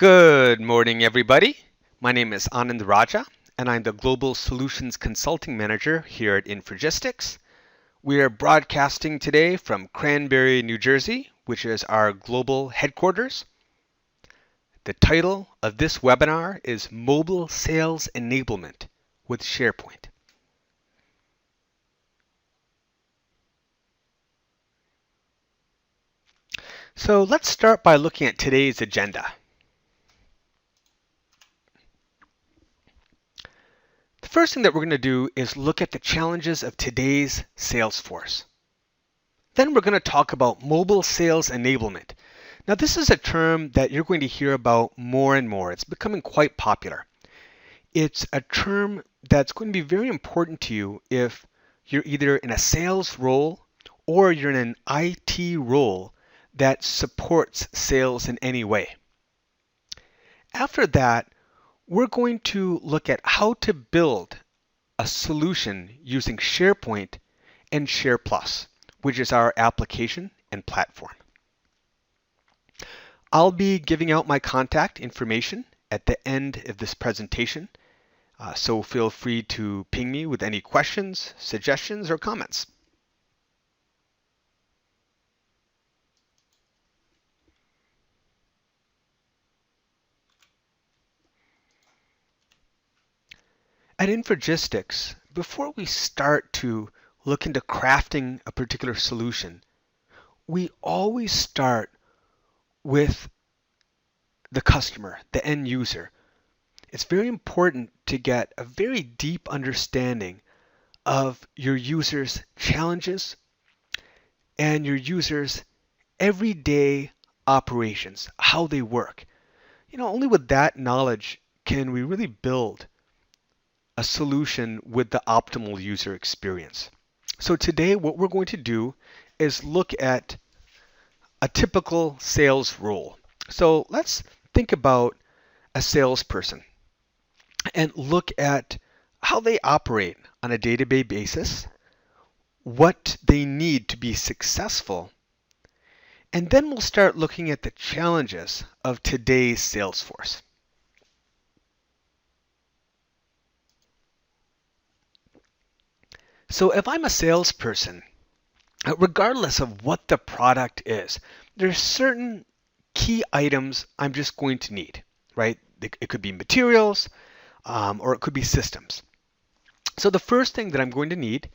Good morning, everybody. My name is Anand Raja, and I'm the Global Solutions Consulting Manager here at Infragistics. We are broadcasting today from Cranberry, New Jersey, which is our global headquarters. The title of this webinar is Mobile Sales Enablement with SharePoint. So let's start by looking at today's agenda. The first thing that we're going to do is look at the challenges of today's Salesforce. Then we're going to talk about mobile sales enablement. Now this is a term that you're going to hear about more and more. It's becoming quite popular. It's a term that's going to be very important to you if you're either in a sales role or you're in an IT role that supports sales in any way. After that, we're going to look at how to build a solution using SharePoint and SharePlus, which is our application and platform. I'll be giving out my contact information at the end of this presentation, so feel free to ping me with any questions, suggestions, or comments. At Infragistics, before we start to look into crafting a particular solution, we always start with the customer, the end user. It's very important to get a very deep understanding of your user's challenges and your user's everyday operations, how they work. Only with that knowledge can we really build a solution with the optimal user experience. So today what we're going to do is look at a typical sales role. So let's think about a salesperson and look at how they operate on a day-to-day basis, what they need to be successful, and then we'll start looking at the challenges of today's Salesforce. So if I'm a salesperson, regardless of what the product is, there's certain key items I'm just going to need, right? It could be materials or it could be systems. So the first thing that I'm going to need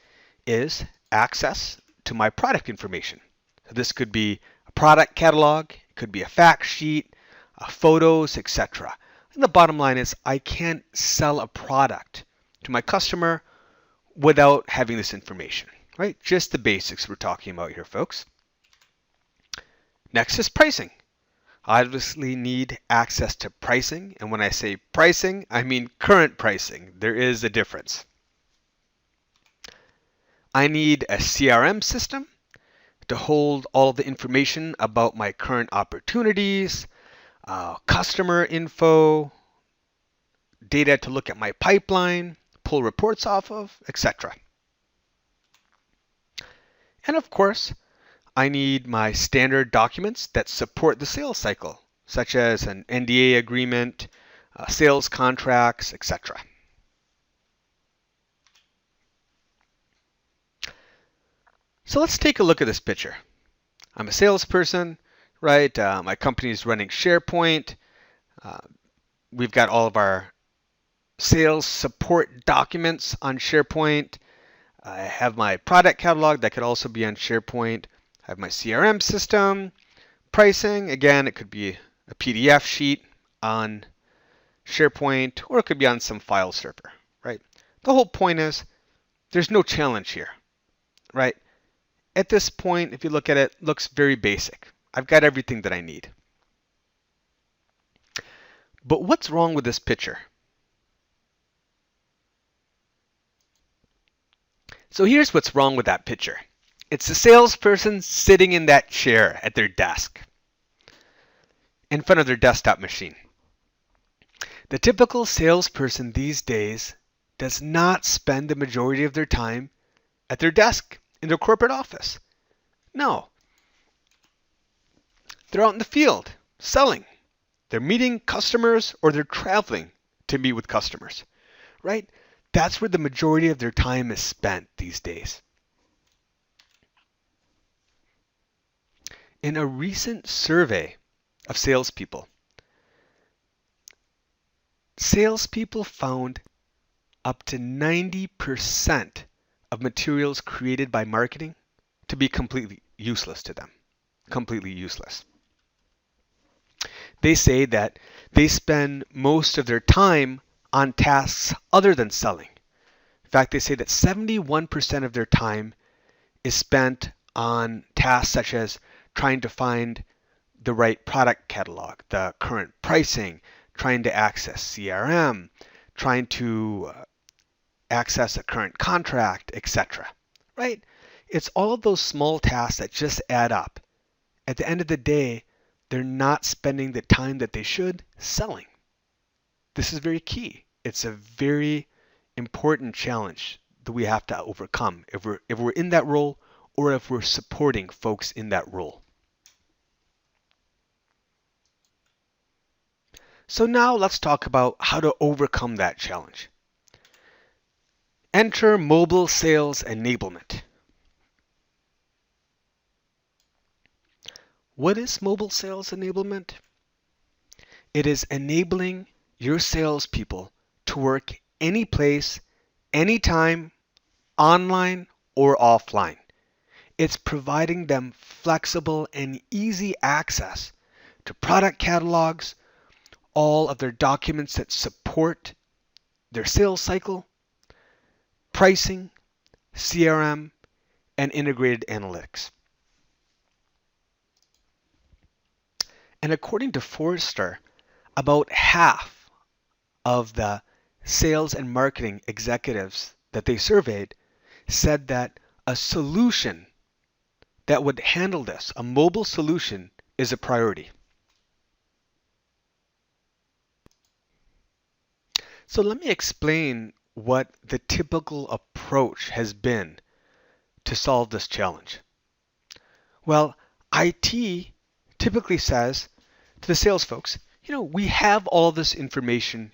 is access to my product information. So this could be a product catalog, it could be a fact sheet, photos, etc. And the bottom line is I can't sell a product to my customer without having this information, right? Just the basics we're talking about here, folks. Next is pricing. I obviously need access to pricing, and when I say pricing, I mean current pricing. There is a difference. I need a CRM system to hold all the information about my current opportunities, customer info, data to look at my pipeline, pull reports off of, etc. And of course, I need my standard documents that support the sales cycle, such as an NDA agreement, sales contracts, etc. So let's take a look at this picture. I'm a salesperson, right? My company is running SharePoint. We've got all of our sales support documents on SharePoint. I have my product catalog that could also be on SharePoint. I have my CRM system, pricing. Again, it could be a PDF sheet on SharePoint, or it could be on some file server, right? The whole point is there's no challenge here, right? At this point, if you look at it, it looks very basic. I've got everything that I need. But what's wrong with this picture? So here's what's wrong with that picture. It's a salesperson sitting in that chair at their desk in front of their desktop machine. The typical salesperson these days does not spend the majority of their time at their desk in their corporate office. No. They're out in the field selling. They're meeting customers or they're traveling to meet with customers, right? That's where the majority of their time is spent these days. In a recent survey of salespeople found up to 90% of materials created by marketing to be completely useless to them. Completely useless. They say that they spend most of their time on tasks other than selling. In fact, they say that 71% of their time is spent on tasks such as trying to find the right product catalog, the current pricing, trying to access CRM, trying to access a current contract, etc. Right? It's all of those small tasks that just add up. At the end of the day, they're not spending the time that they should selling. This is very key. It's a very important challenge that we have to overcome if we're in that role or if we're supporting folks in that role. So now let's talk about how to overcome that challenge. Enter mobile sales enablement. What is mobile sales enablement? It is enabling your salespeople to work any place, anytime, online or offline. It's providing them flexible and easy access to product catalogs, all of their documents that support their sales cycle, pricing, CRM, and integrated analytics. And according to Forrester, about half of the sales and marketing executives that they surveyed said that a solution that would handle this, a mobile solution, is a priority. So let me explain what the typical approach has been to solve this challenge. Well, IT typically says to the sales folks, we have all this information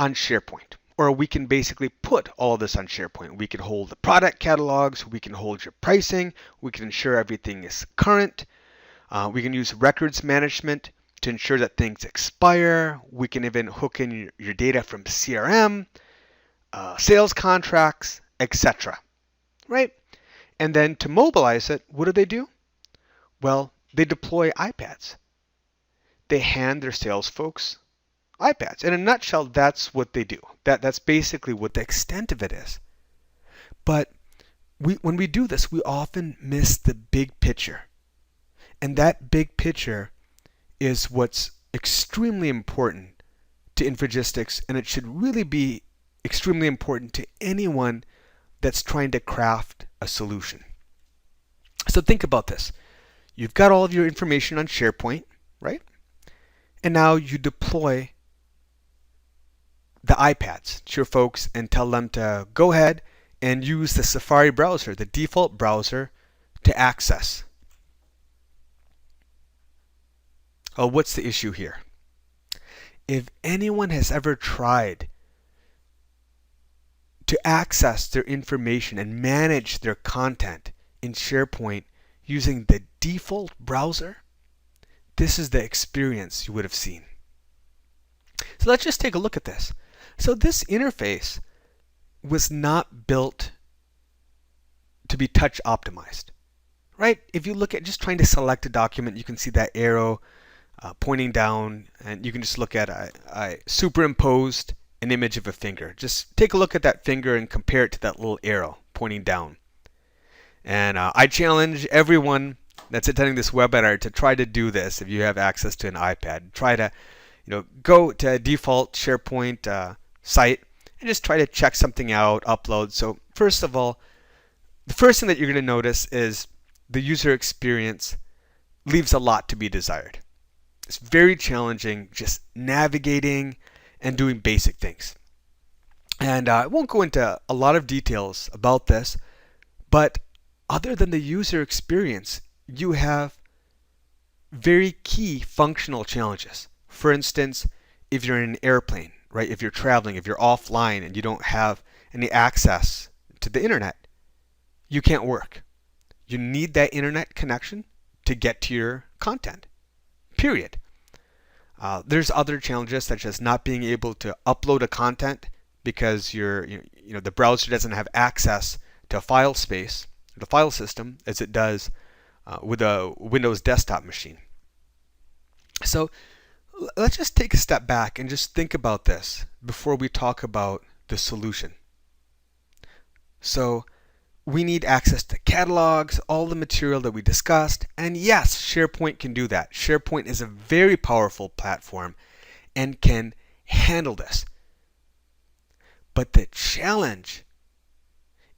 on SharePoint, or we can basically put all of this on SharePoint. We can hold the product catalogs, we can hold your pricing, we can ensure everything is current, we can use records management to ensure that things expire, we can even hook in your data from CRM, sales contracts, etc. Right? And then to mobilize it, what do? Well, they deploy iPads. They hand their sales folks iPads. In a nutshell, that's what they do. That's basically what the extent of it is. But when we do this, we often miss the big picture. And that big picture is what's extremely important to Infragistics, and it should really be extremely important to anyone that's trying to craft a solution. So think about this. You've got all of your information on SharePoint, right? And now you deploy the iPads to your folks and tell them to go ahead and use the Safari browser, the default browser, to access. Oh, what's the issue here? If anyone has ever tried to access their information and manage their content in SharePoint using the default browser, this is the experience you would have seen. So let's just take a look at this. So this interface was not built to be touch optimized, right? If you look at just trying to select a document, you can see that arrow pointing down, and you can just look at I superimposed an image of a finger. Just take a look at that finger and compare it to that little arrow pointing down. And I challenge everyone that's attending this webinar to try to do this if you have access to an iPad. Try to go to a default SharePoint site and just try to check something out, upload. So first of all, the first thing that you're going to notice is the user experience leaves a lot to be desired. It's very challenging just navigating and doing basic things. And I won't go into a lot of details about this, but other than the user experience, you have very key functional challenges. For instance, if you're in an airplane, right? If you're traveling, if you're offline and you don't have any access to the internet, you can't work. You need that internet connection to get to your content, period. There's other challenges such as not being able to upload a content because the browser doesn't have access to file space, the file system, as it does with a Windows desktop machine. So let's just take a step back and just think about this before we talk about the solution. So we need access to catalogs, all the material that we discussed, and yes, SharePoint can do that. SharePoint is a very powerful platform and can handle this. But the challenge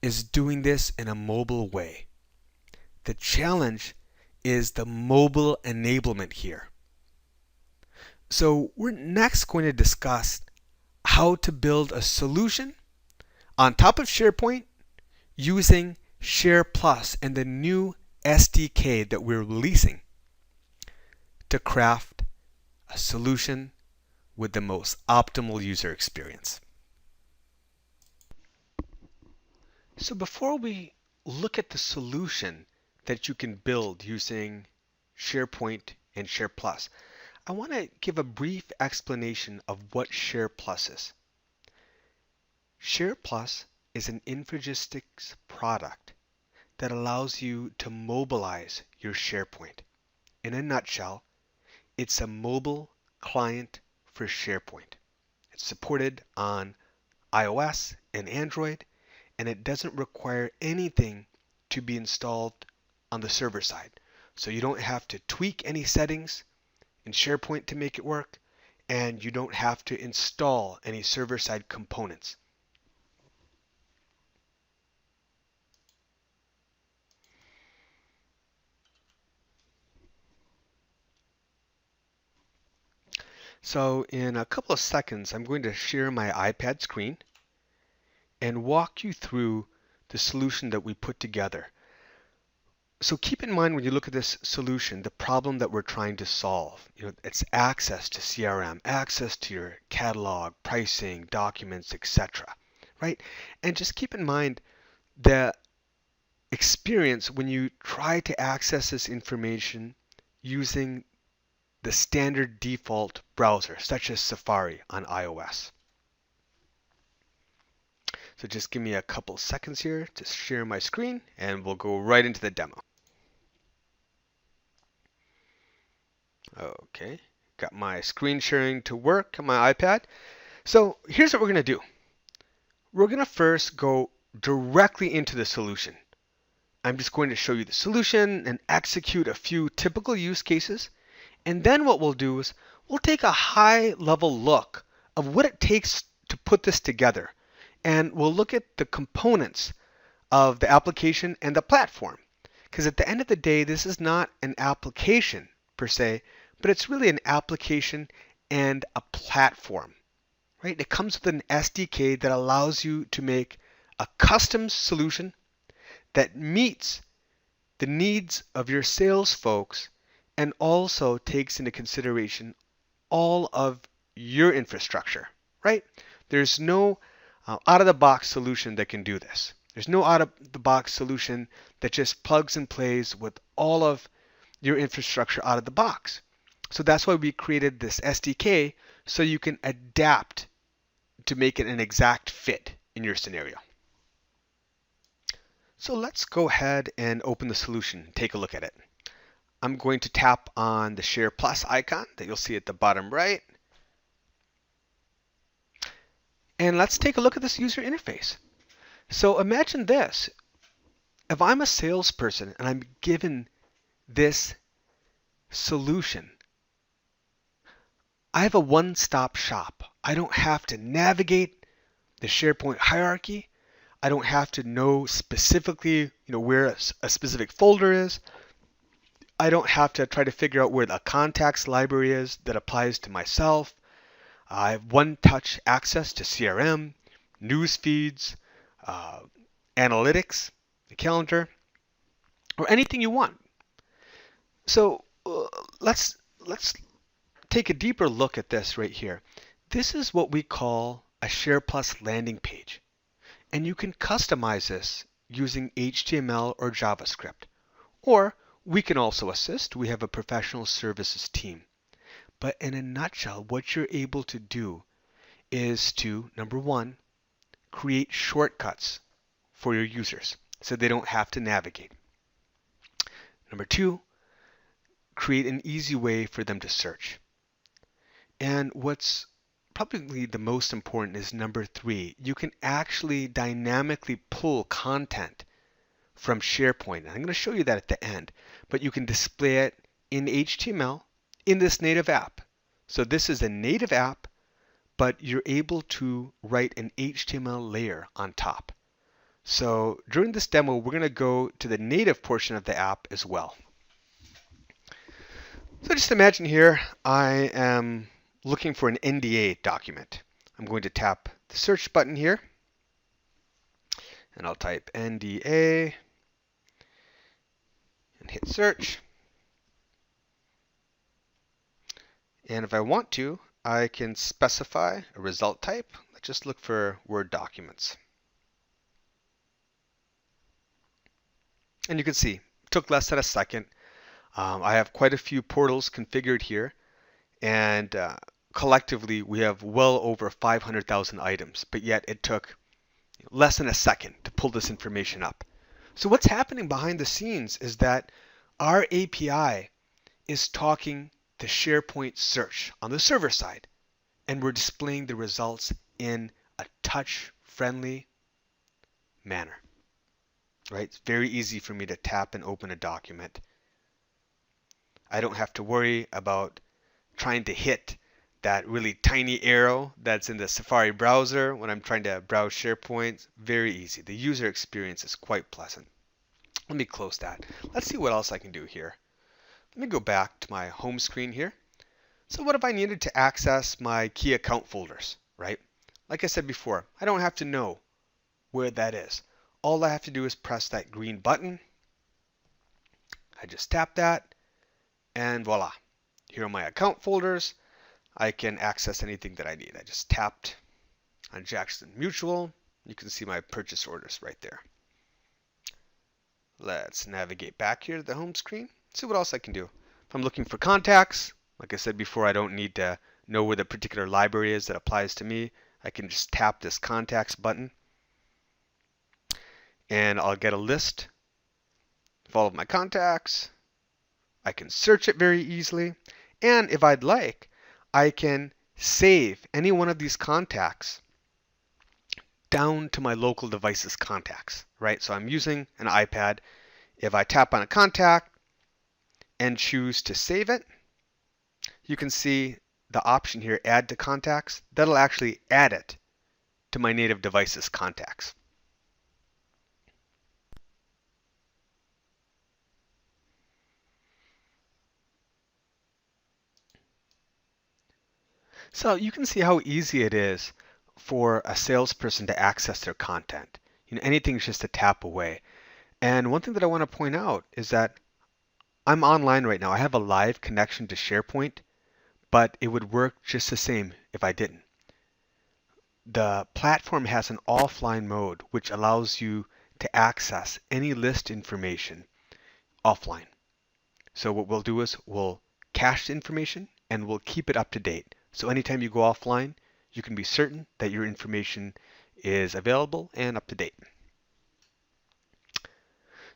is doing this in a mobile way. The challenge is the mobile enablement here. So we're next going to discuss how to build a solution on top of SharePoint using SharePlus and the new SDK that we're releasing to craft a solution with the most optimal user experience. So before we look at the solution that you can build using SharePoint and SharePlus, I want to give a brief explanation of what SharePlus is. SharePlus is an Infragistics product that allows you to mobilize your SharePoint. In a nutshell, it's a mobile client for SharePoint. It's supported on iOS and Android, and it doesn't require anything to be installed on the server side. So you don't have to tweak any settings in SharePoint to make it work, and you don't have to install any server-side components. So in a couple of seconds, I'm going to share my iPad screen and walk you through the solution that we put together. So keep in mind when you look at this solution, the problem that we're trying to solve. It's access to CRM, access to your catalog, pricing, documents, etc. Right? And just keep in mind the experience when you try to access this information using the standard default browser, such as Safari on iOS. So just give me a couple seconds here to share my screen, and we'll go right into the demo. Okay, got my screen sharing to work on my iPad. So here's what we're going to do. We're going to first go directly into the solution. I'm just going to show you the solution and execute a few typical use cases. And then what we'll do is we'll take a high-level look of what it takes to put this together. And we'll look at the components of the application and the platform. Because at the end of the day, this is not an application per se, but it's really an application and a platform. Right? It comes with an SDK that allows you to make a custom solution that meets the needs of your sales folks and also takes into consideration all of your infrastructure, right? There's no out-of-the-box solution that can do this. There's no out-of-the-box solution that just plugs and plays with all of your infrastructure out of the box. So that's why we created this SDK so you can adapt to make it an exact fit in your scenario. So let's go ahead and open the solution and take a look at it. I'm going to tap on the SharePlus icon that you'll see at the bottom right. And let's take a look at this user interface. So imagine this. If I'm a salesperson and I'm given this solution, I have a one-stop shop. I don't have to navigate the SharePoint hierarchy. I don't have to know specifically where a specific folder is. I don't have to try to figure out where the contacts library is that applies to myself. I have one-touch access to CRM, news feeds, analytics, the calendar, or anything you want. So let's take a deeper look at this right here. This is what we call a SharePlus landing page. And you can customize this using HTML or JavaScript. Or we can also assist. We have a professional services team. But in a nutshell, what you're able to do is to, number one, create shortcuts for your users so they don't have to navigate. Number two, create an easy way for them to search. And what's probably the most important is number three, you can actually dynamically pull content from SharePoint. I'm going to show you that at the end, but you can display it in HTML in this native app. So this is a native app, but you're able to write an HTML layer on top. So during this demo, we're going to go to the native portion of the app as well. So just imagine here, I am looking for an NDA document. I'm going to tap the search button here, and I'll type NDA and hit search. And if I want to, I can specify a result type. Let's just look for Word documents. And you can see, it took less than a second. I have quite a few portals configured here, and collectively we have well over 500,000 items, but yet it took less than a second to pull this information up. So what's happening behind the scenes is that our API is talking to SharePoint Search on the server side, and we're displaying the results in a touch-friendly manner. Right? It's very easy for me to tap and open a document. I don't have to worry about trying to hit that really tiny arrow that's in the Safari browser when I'm trying to browse SharePoint. Very easy. The user experience is quite pleasant. Let me close that. Let's see what else I can do here. Let me go back to my home screen here. So what if I needed to access my key account folders, right? Like I said before, I don't have to know where that is. All I have to do is press that green button. I just tap that, and voila. Here are my account folders. I can access anything that I need. I just tapped on Jackson Mutual. You can see my purchase orders right there. Let's navigate back here to the home screen. See what else I can do. If I'm looking for contacts, like I said before, I don't need to know where the particular library is that applies to me. I can just tap this contacts button, and I'll get a list of all of my contacts. I can search it very easily, and if I'd like, I can save any one of these contacts down to my local device's contacts, right? So I'm using an iPad. If I tap on a contact and choose to save it, you can see the option here, add to contacts. That'll actually add it to my native device's contacts. So you can see how easy it is for a salesperson to access their content. Anything's just a tap away. And one thing that I want to point out is that I'm online right now. I have a live connection to SharePoint, but it would work just the same if I didn't. The platform has an offline mode, which allows you to access any list information offline. So what we'll do is we'll cache the information and we'll keep it up to date. So anytime you go offline, you can be certain that your information is available and up to date.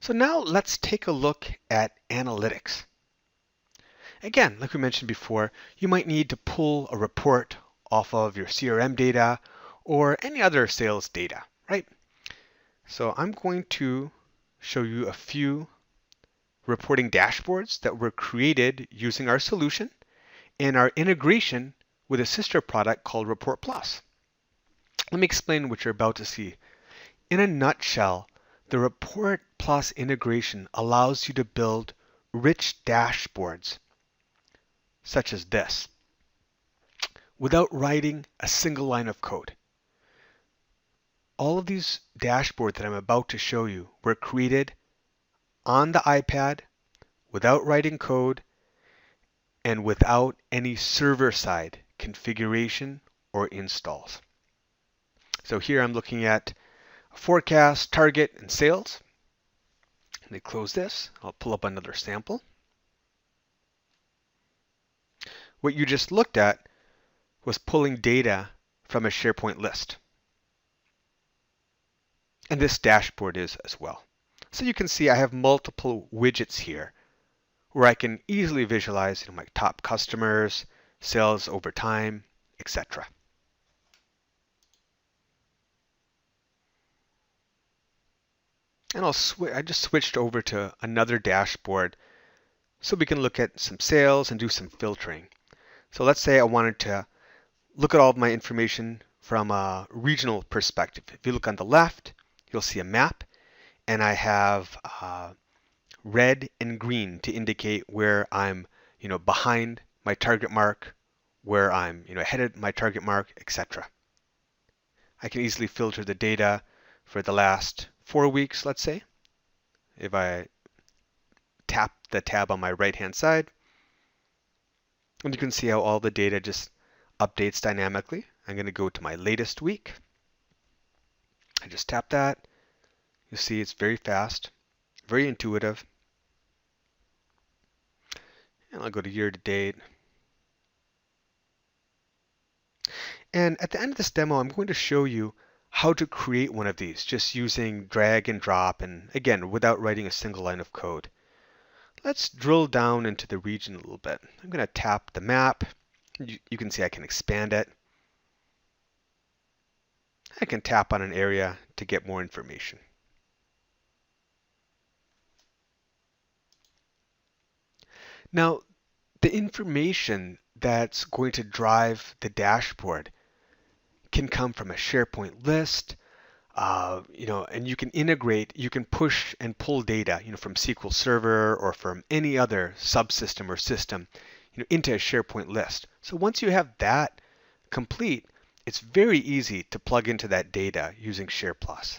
So now let's take a look at analytics. Again, like we mentioned before, you might need to pull a report off of your CRM data or any other sales data, right? So I'm going to show you a few reporting dashboards that were created using our solution and our integration with a sister product called ReportPlus. Let me explain what you're about to see. In a nutshell, the ReportPlus integration allows you to build rich dashboards such as this without writing a single line of code. All of these dashboards that I'm about to show you were created on the iPad without writing code, and without any server-side configuration or installs. So here I'm looking at forecast, target, and sales. Let me close this. I'll pull up another sample. What you just looked at was pulling data from a SharePoint list. And this dashboard is as well. So you can see I have multiple widgets here where I can easily visualize my top customers, sales over time, etc. And I just switched over to another dashboard so we can look at some sales and do some filtering. So let's say I wanted to look at all of my information from a regional perspective. If you look on the left, you'll see a map, and I have red and green to indicate where I'm behind my target mark, where I'm ahead of my target mark, etc. I can easily filter the data for the last 4 weeks, let's say. If I tap the tab on my right hand side, and you can see how all the data just updates dynamically. I'm going to go to my latest week. I just tap that. You see it's very fast, very intuitive. And I'll go to year to date. And at the end of this demo, I'm going to show you how to create one of these just using drag and drop, and again, without writing a single line of code. Let's drill down into the region a little bit. I'm going to tap the map. You can see I can expand it. I can tap on an area to get more information. Now, the information that's going to drive the dashboard can come from a SharePoint list, and you can integrate, you can push and pull data, from SQL Server or from any other subsystem or system, into a SharePoint list. So once you have that complete, it's very easy to plug into that data using SharePlus.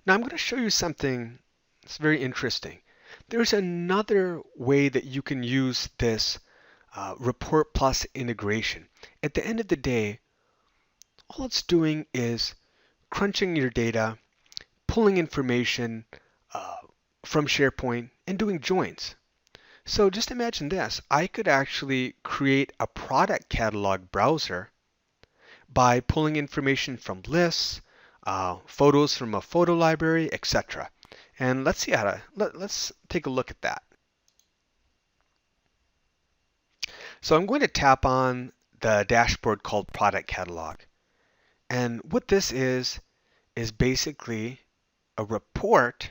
Now I'm going to show you something that's very interesting. There's another way that you can use this ReportPlus integration. At the end of the day, all it's doing is crunching your data, pulling information from SharePoint, and doing joins. So just imagine this. I could actually create a product catalog browser by pulling information from lists, photos from a photo library, etc. And let's see let's take a look at that. So I'm going to tap on the dashboard called Product Catalog. And what this is basically a report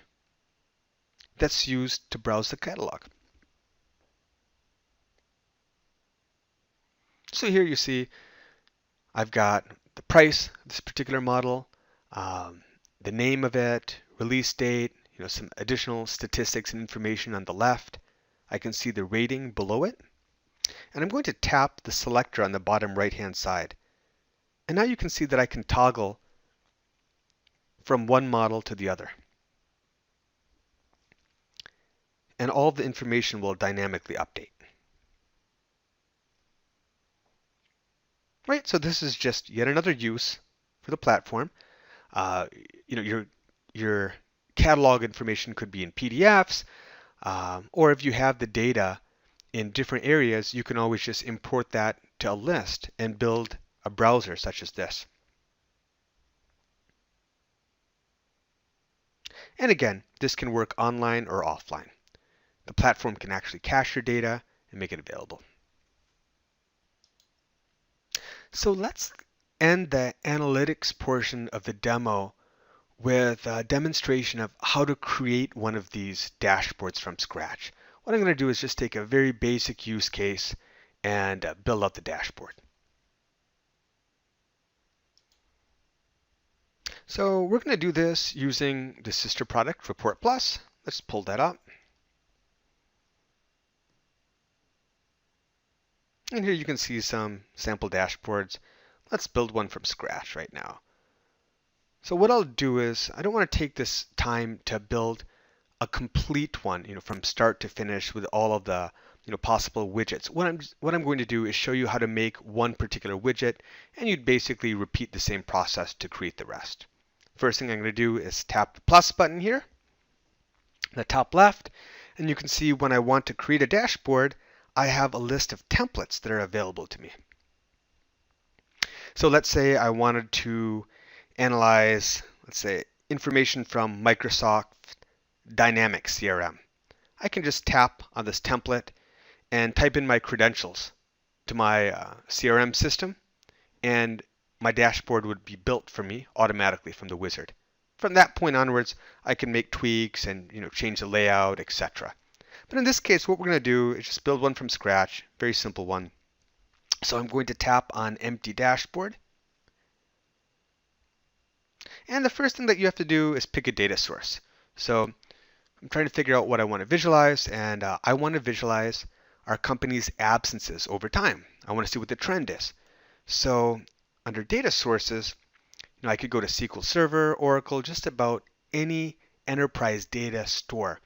that's used to browse the catalog. So here you see I've got the price of this particular model, the name of it, release date, some additional statistics and information on the left. I can see the rating below it. And I'm going to tap the selector on the bottom right hand side. And now you can see that I can toggle from one model to the other. And all of the information will dynamically update. Right, so this is just yet another use for the platform. Your catalog information could be in PDFs, or if you have the data in different areas, you can always just import that to a list and build a browser such as this. And again, this can work online or offline. The platform can actually cache your data and make it available. So let's end the analytics portion of the demo with a demonstration of how to create one of these dashboards from scratch. What I'm going to do is just take a very basic use case and build out the dashboard. So we're going to do this using the sister product, ReportPlus. Let's pull that up. And here you can see some sample dashboards. Let's build one from scratch right now. So what I'll do is, I don't want to take this time to build a complete one, from start to finish with all of the possible widgets. What I'm going to do is show you how to make one particular widget, and you'd basically repeat the same process to create the rest. First thing I'm going to do is tap the plus button here, the top left, and you can see when I want to create a dashboard, I have a list of templates that are available to me. So let's say I wanted to analyze, let's say, information from Microsoft Dynamics CRM. I can just tap on this template and type in my credentials to my CRM system, and my dashboard would be built for me automatically from the wizard. From that point onwards, I can make tweaks and change the layout, etc. But in this case, what we're going to do is just build one from scratch, very simple one. So I'm going to tap on Empty Dashboard. And the first thing that you have to do is pick a data source. So I'm trying to figure out what I want to visualize, and I want to visualize our company's absences over time. I want to see what the trend is. So under data sources, I could go to SQL Server, Oracle, just about any enterprise data store.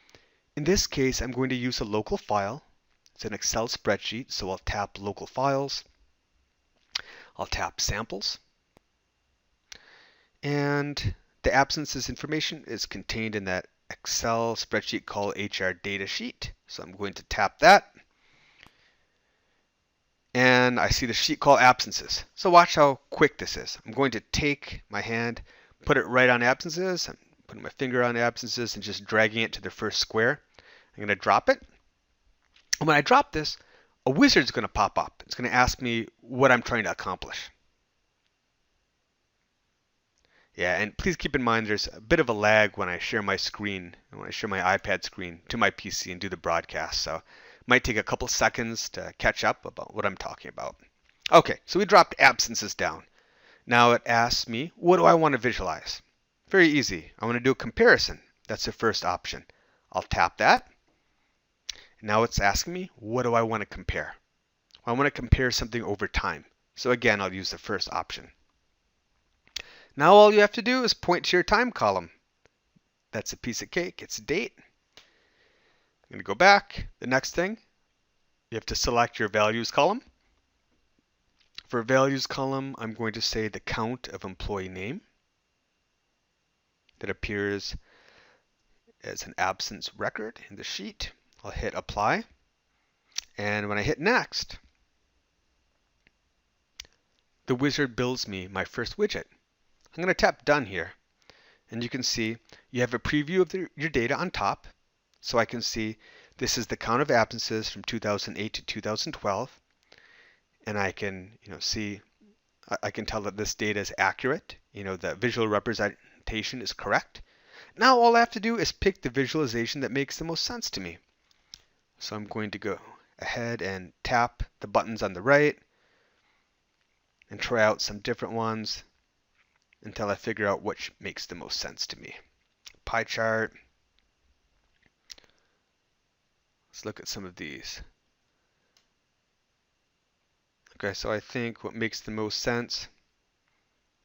In this case, I'm going to use a local file. It's an Excel spreadsheet, so I'll tap Local Files. I'll tap Samples. And the absences information is contained in that Excel spreadsheet called HR Data Sheet. So I'm going to tap that. And I see the sheet called Absences. So watch how quick this is. I'm going to take my hand, put it right on Absences. I'm putting my finger on Absences and just dragging it to the first square. I'm going to drop it. And when I drop this, a wizard's going to pop up. It's going to ask me what I'm trying to accomplish. Yeah, and please keep in mind there's a bit of a lag when I share my screen, when I share my iPad screen to my PC and do the broadcast. So it might take a couple seconds to catch up about what I'm talking about. Okay, so we dropped absences down. Now it asks me, what do I want to visualize? Very easy. I want to do a comparison. That's the first option. I'll tap that. Now it's asking me, what do I want to compare? I want to compare something over time. So again, I'll use the first option. Now all you have to do is point to your time column. That's a piece of cake. It's a date. I'm going to go back. The next thing, you have to select your values column. For values column, I'm going to say the count of employee name that appears as an absence record in the sheet. I'll hit apply. And when I hit next, the wizard builds me my first widget. I'm going to tap done here, and you can see you have a preview of your data on top. So I can see this is the count of absences from 2008 to 2012, and I can see I can tell that this data is accurate. The visual representation is correct. Now all I have to do is pick the visualization that makes the most sense to me. So I'm going to go ahead and tap the buttons on the right and try out some different ones until I figure out which makes the most sense to me. Pie chart. Let's look at some of these. Okay, so I think what makes the most sense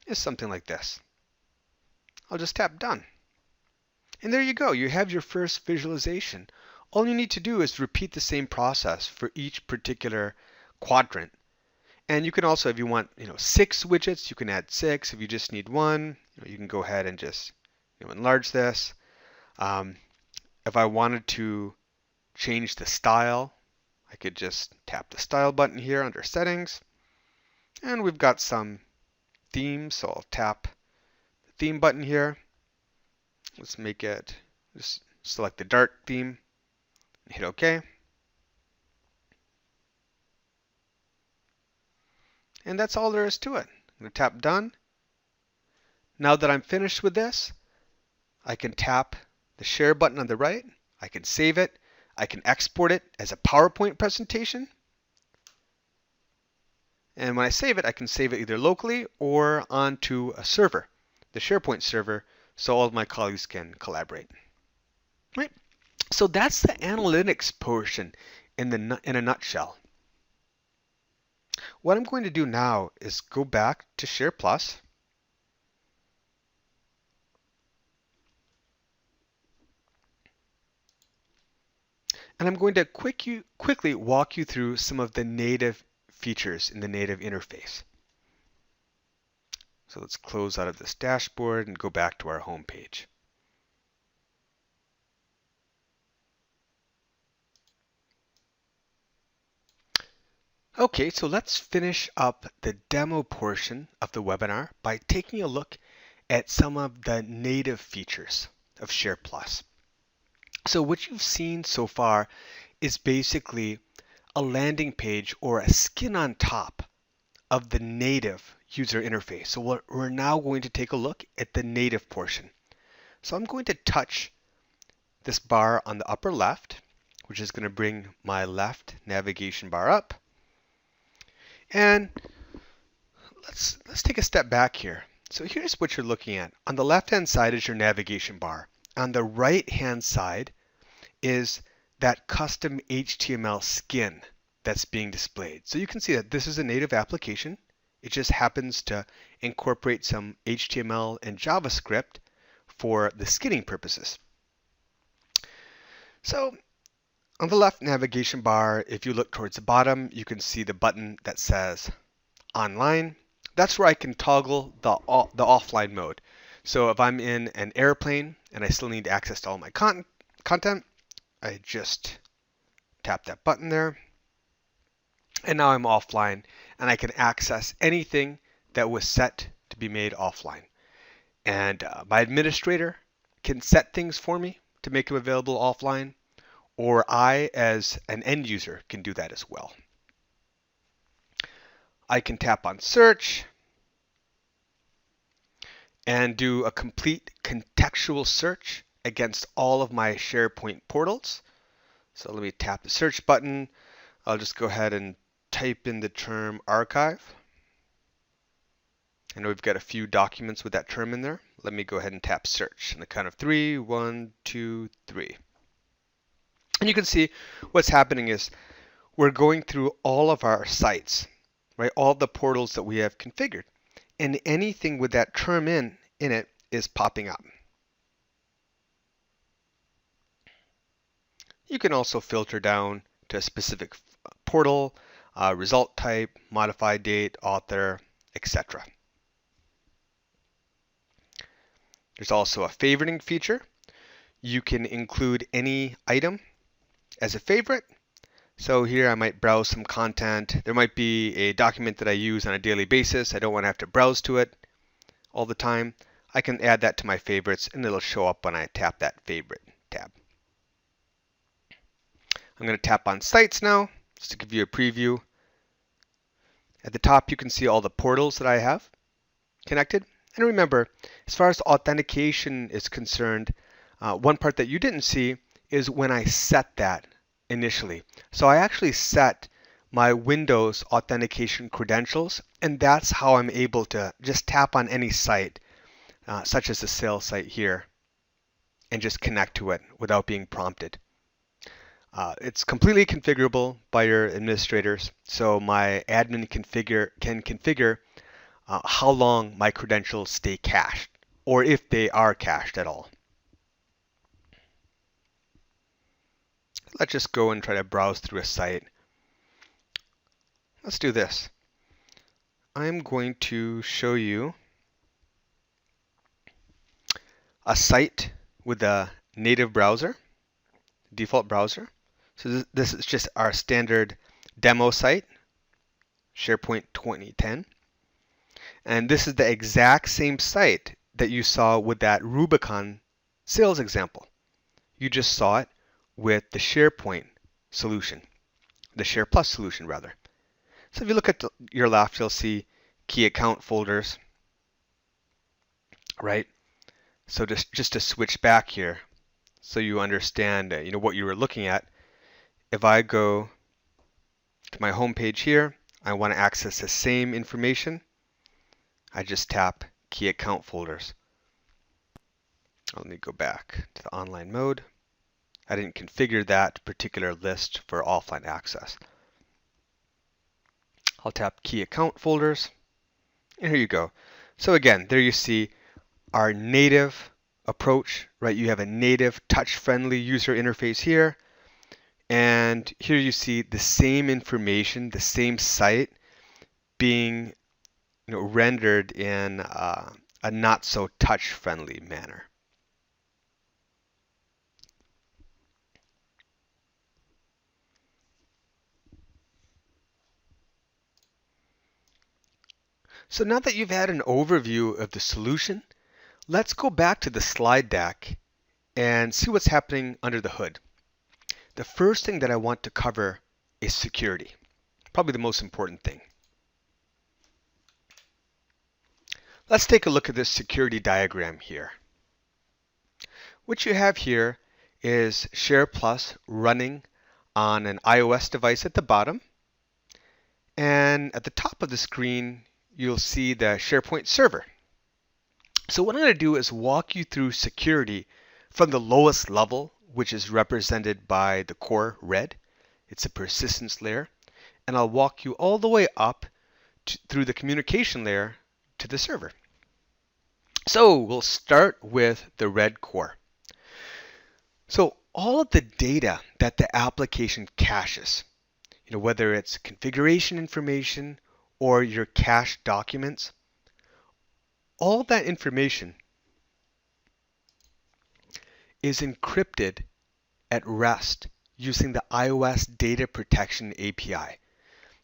is something like this. I'll just tap done. And there you go. You have your first visualization. All you need to do is repeat the same process for each particular quadrant. And you can also, if you want 6 widgets, you can add 6. If you just need 1, you can go ahead and just enlarge this. If I wanted to change the style, I could just tap the style button here under settings. And we've got some themes, so I'll tap the theme button here. Let's make it, just select the dark theme, and hit OK. And that's all there is to it. I'm going to tap done. Now that I'm finished with this, I can tap the share button on the right. I can save it. I can export it as a PowerPoint presentation. And when I save it, I can save it either locally or onto a server, the SharePoint server, so all of my colleagues can collaborate. Right? So that's the analytics portion in a nutshell. What I'm going to do now is go back to SharePlus. And I'm going to quickly walk you through some of the native features in the native interface. So let's close out of this dashboard and go back to our home page. Okay, so let's finish up the demo portion of the webinar by taking a look at some of the native features of SharePlus. So what you've seen so far is basically a landing page or a skin on top of the native user interface. So we're now going to take a look at the native portion. So I'm going to touch this bar on the upper left, which is going to bring my left navigation bar up. And let's take a step back here. So here's what you're looking at. On the left-hand side is your navigation bar. On the right-hand side is that custom HTML skin that's being displayed. So you can see that this is a native application. It just happens to incorporate some HTML and JavaScript for the skinning purposes. So on the left navigation bar, if you look towards the bottom, you can see the button that says Online. That's where I can toggle the offline mode. So if I'm in an airplane and I still need access to all my content, I just tap that button there. And now I'm offline and I can access anything that was set to be made offline. And my administrator can set things for me to make them available offline, or I, as an end user, can do that as well. I can tap on Search and do a complete contextual search against all of my SharePoint portals. So let me tap the search button. I'll just go ahead and type in the term archive. I know we've got a few documents with that term in there. Let me go ahead and tap search. On the count of 3, 1, 2, 3. And you can see what's happening is we're going through all of our sites, right? All the portals that we have configured. And anything with that term in it is popping up. You can also filter down to a specific portal, result type, modify date, author, etc. There's also a favoriting feature. You can include any item as a favorite. So here I might browse some content. There might be a document that I use on a daily basis. I don't want to have to browse to it all the time. I can add that to my favorites and it'll show up when I tap that favorite tab. I'm going to tap on sites now just to give you a preview. At the top you can see all the portals that I have connected. And remember, as far as authentication is concerned, one part that you didn't see is when I set that initially. So I actually set my Windows authentication credentials, and that's how I'm able to just tap on any site, such as the sales site here, and just connect to it without being prompted. It's completely configurable by your administrators, so my admin can configure how long my credentials stay cached, or if they are cached at all. Let's just go and try to browse through a site. Let's do this. I'm going to show you a site with a native browser, default browser. So this is just our standard demo site, SharePoint 2010. And this is the exact same site that you saw with that Rubicon sales example. You just saw it with the SharePoint solution, the SharePlus solution rather. So if you look at your left, you'll see key account folders, right? So just to switch back here, so you understand what you were looking at. If I go to my home page here, I want to access the same information. I just tap key account folders. Let me go back to the online mode. I didn't configure that particular list for offline access. I'll tap key account folders, and here you go. So again, there you see our native approach, right? You have a native touch-friendly user interface here, And here you see the same information, the same site being rendered in a not so touch-friendly manner. So now that you've had an overview of the solution, let's go back to the slide deck and see what's happening under the hood. The first thing that I want to cover is security, probably the most important thing. Let's take a look at this security diagram here. What you have here is SharePlus running on an iOS device at the bottom, and at the top of the screen you'll see the SharePoint server. So what I'm going to do is walk you through security from the lowest level, which is represented by the core red. It's a persistence layer. And I'll walk you all the way up through the communication layer to the server. So we'll start with the red core. So all of the data that the application caches, whether it's configuration information or your cached documents, all that information is encrypted at rest using the iOS Data Protection API.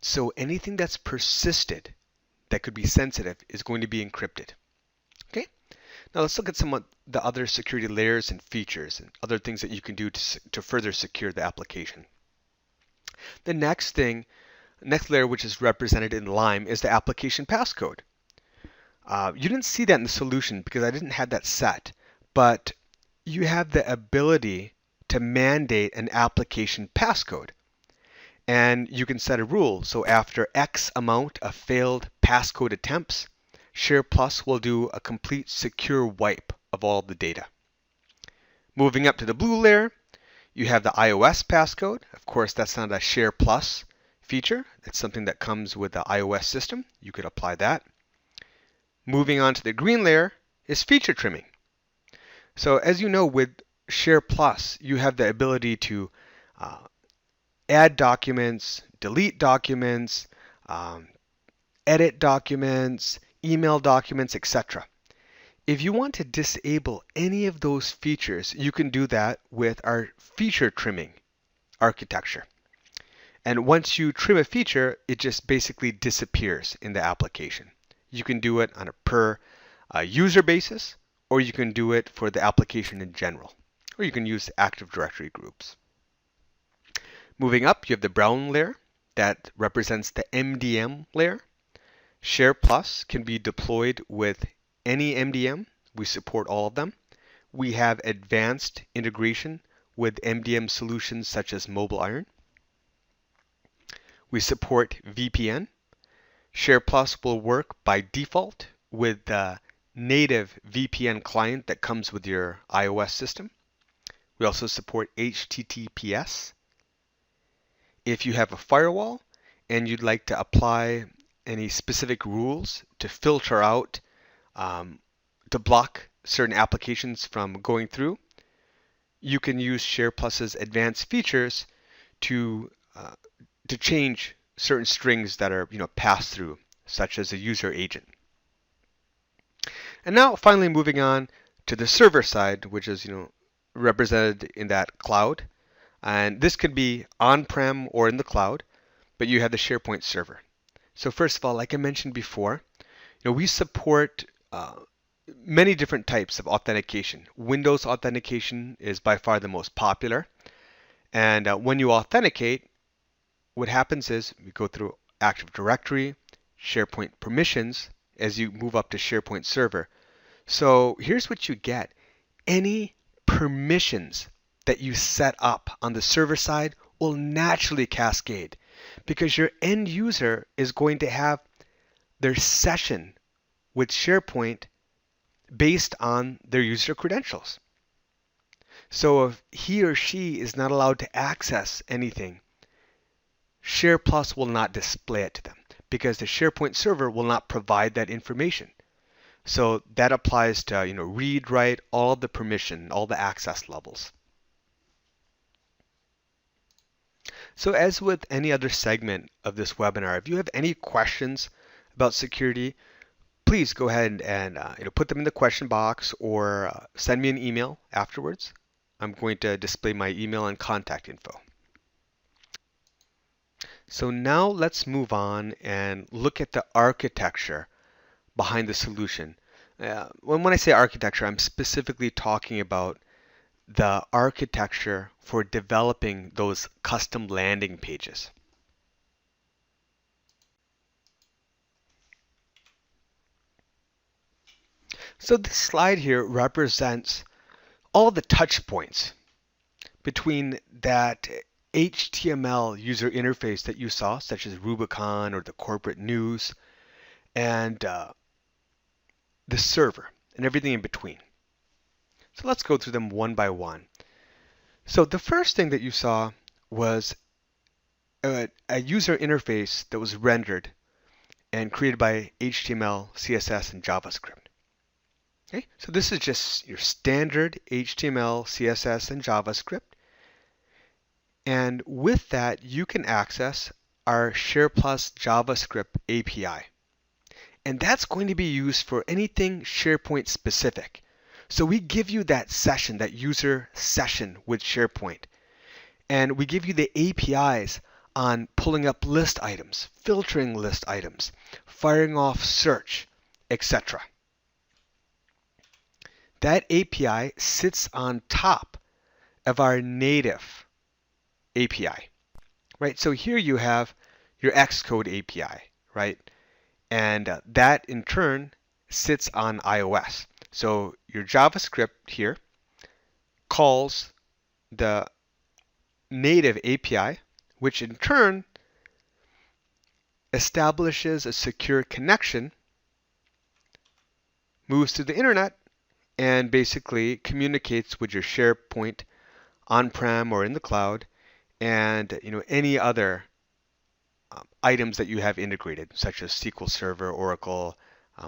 So anything that's persisted that could be sensitive is going to be encrypted. Okay? Now let's look at some of the other security layers and features and other things that you can do to further secure the application. The next layer, which is represented in lime, is the application passcode. You didn't see that in the solution because I didn't have that set, but you have the ability to mandate an application passcode. And you can set a rule. So after X amount of failed passcode attempts, SharePlus will do a complete secure wipe of all the data. Moving up to the blue layer, you have the iOS passcode. Of course, that's not a SharePlus feature. It's something that comes with the iOS system. You could apply that. Moving on to the green layer is feature trimming. So as you know, with SharePlus, you have the ability to add documents, delete documents, edit documents, email documents, etc. If you want to disable any of those features, you can do that with our feature trimming architecture. And once you trim a feature, it just basically disappears in the application. You can do it on a per user basis, or you can do it for the application in general, or you can use Active Directory groups. Moving up, you have the brown layer that represents the MDM layer. SharePlus can be deployed with any MDM. We support all of them. We have advanced integration with MDM solutions such as MobileIron. We support VPN. SharePlus will work by default with the native VPN client that comes with your iOS system. We also support HTTPS. If you have a firewall and you'd like to apply any specific rules to filter out, to block certain applications from going through, you can use SharePlus's advanced features to change certain strings that are passed through, such as a user agent. And now finally moving on to the server side, which is represented in that cloud. And this could be on-prem or in the cloud, but you have the SharePoint server. So first of all, like I mentioned before, we support many different types of authentication. Windows authentication is by far the most popular. And when you authenticate, what happens is we go through Active Directory, SharePoint permissions as you move up to SharePoint server. So here's what you get. Any permissions that you set up on the server side will naturally cascade because your end user is going to have their session with SharePoint based on their user credentials. So if he or she is not allowed to access anything, SharePlus will not display it to them because the SharePoint server will not provide that information. So that applies to read, write, all of the permission, all the access levels. So as with any other segment of this webinar, if you have any questions about security, please go ahead and put them in the question box or send me an email afterwards. I'm going to display my email and contact info. So now let's move on and look at the architecture behind the solution. When I say architecture, I'm specifically talking about the architecture for developing those custom landing pages. So this slide here represents all the touch points between that HTML user interface that you saw, such as Rubicon or the corporate news, and the server and everything in between. So let's go through them one by one. So the first thing that you saw was a user interface that was rendered and created by HTML, CSS, and JavaScript. Okay, so this is just your standard HTML, CSS, and JavaScript. And with that, you can access our SharePlus JavaScript API. And that's going to be used for anything SharePoint specific. So we give you that session, that user session with SharePoint. And we give you the APIs on pulling up list items, filtering list items, firing off search, etc. That API sits on top of our native API, right? So here you have your Xcode API, right? And that in turn sits on iOS. So your JavaScript here calls the native API, which in turn establishes a secure connection, moves to the internet, and basically communicates with your SharePoint on-prem or in the cloud, and any other items that you have integrated, such as SQL Server, Oracle,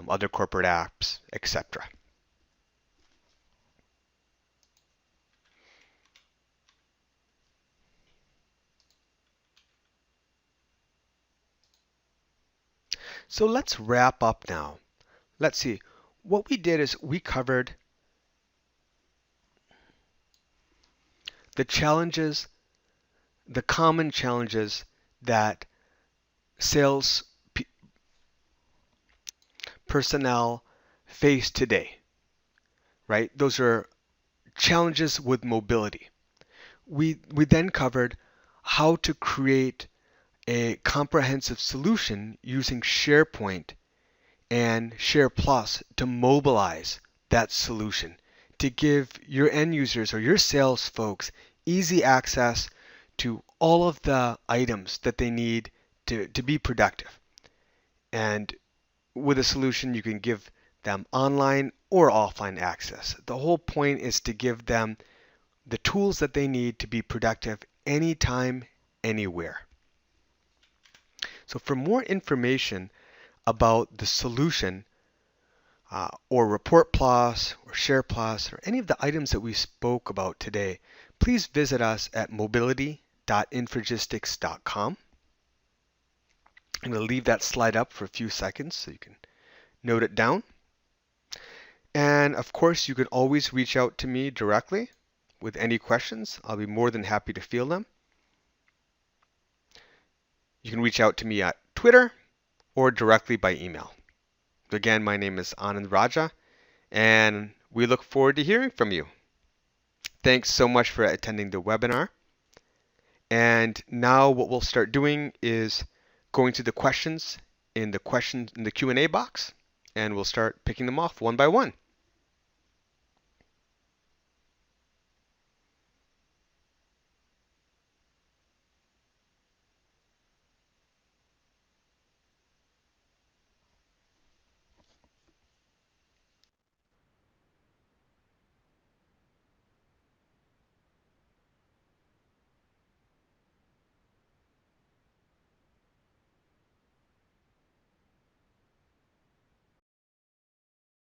other corporate apps, etc. So let's wrap up now. Let's see. What we did is we covered the challenges, the common challenges that sales personnel face today, right? Those are challenges with mobility. We then covered how to create a comprehensive solution using SharePoint and SharePlus to mobilize that solution, to give your end users or your sales folks easy access to all of the items that they need to be productive. And with a solution, you can give them online or offline access. The whole point is to give them the tools that they need to be productive anytime, anywhere. So for more information about the solution or ReportPlus or SharePlus or any of the items that we spoke about today, please visit us at mobility.infragistics.com. I'm going to leave that slide up for a few seconds so you can note it down. And of course, you can always reach out to me directly with any questions. I'll be more than happy to field them. You can reach out to me at Twitter or directly by email. Again, my name is Anand Raja, and we look forward to hearing from you. Thanks so much for attending the webinar. And now what we'll start doing is going to the questions in the Q&A box, and we'll start picking them off one by one.